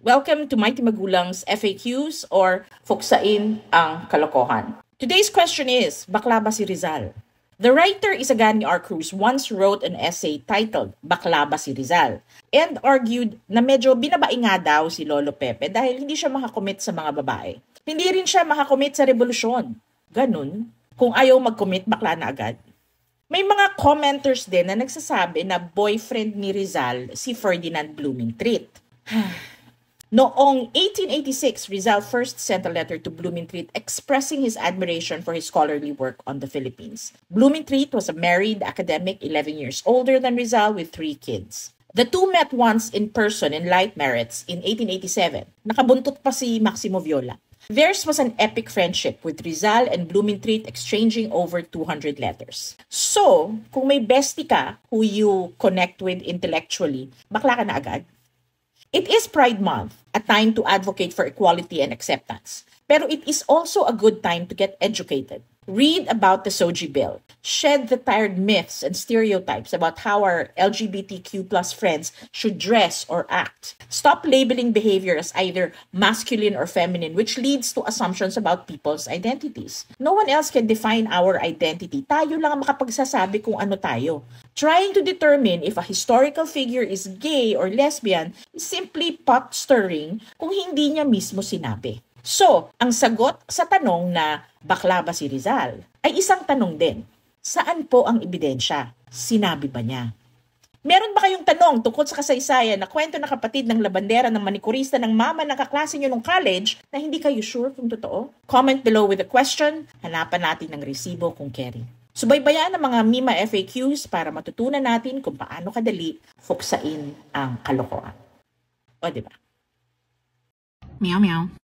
Welcome to Mighty Magulang's FAQs or Fuksain ang Kalokohan. Today's question is, bakla ba si Rizal? The writer Isagani R. Cruz once wrote an essay titled Bakla ba si Rizal? And argued na medyo binabai nga daw si Lolo Pepe dahil hindi siya makakomit sa mga babae. Hindi rin siya makakomit sa revolusyon. Ganun, kung ayaw mag-commit, bakla na agad. May mga commenters din na nagsasabi na boyfriend ni Rizal si Ferdinand Blumentritt. Noong 1886, Rizal first sent a letter to Blumentritt expressing his admiration for his scholarly work on the Philippines. Blumentritt was a married academic 11 years older than Rizal with 3 kids. The two met once in person in Light Merits in 1887. Nakabuntot pa si Maximo Viola. Theirs was an epic friendship with Rizal and Blumentritt exchanging over 200 letters. So, kung may bestie ka who you connect with intellectually, bakla ka na agad. It is Pride Month, a time to advocate for equality and acceptance. Pero it is also a good time to get educated. Read about the SOGI bill. Shed the tired myths and stereotypes about how our LGBTQ plus friends should dress or act. Stop labeling behavior as either masculine or feminine, which leads to assumptions about people's identities. No one else can define our identity. Tayo lang ang makapagsasabi kung ano tayo. Trying to determine if a historical figure is gay or lesbian is simply pot-stirring kung hindi niya mismo sinabi. So, ang sagot sa tanong na bakla ba si Rizal ay isang tanong din. Saan po ang ebidensya? Sinabi ba niya? Meron ba kayong tanong tungkol sa kasaysayan na kwento ng kapatid ng labandera ng manikurista ng mama ng kaklase nyo nung college na hindi kayo sure kung totoo? Comment below with a question. Hanapan natin ng resibo kung carry. Subaybayan ang mga Mima FAQs para matutunan natin kung paano kadali fuksain ang kalokohan. O, diba? Meow meow.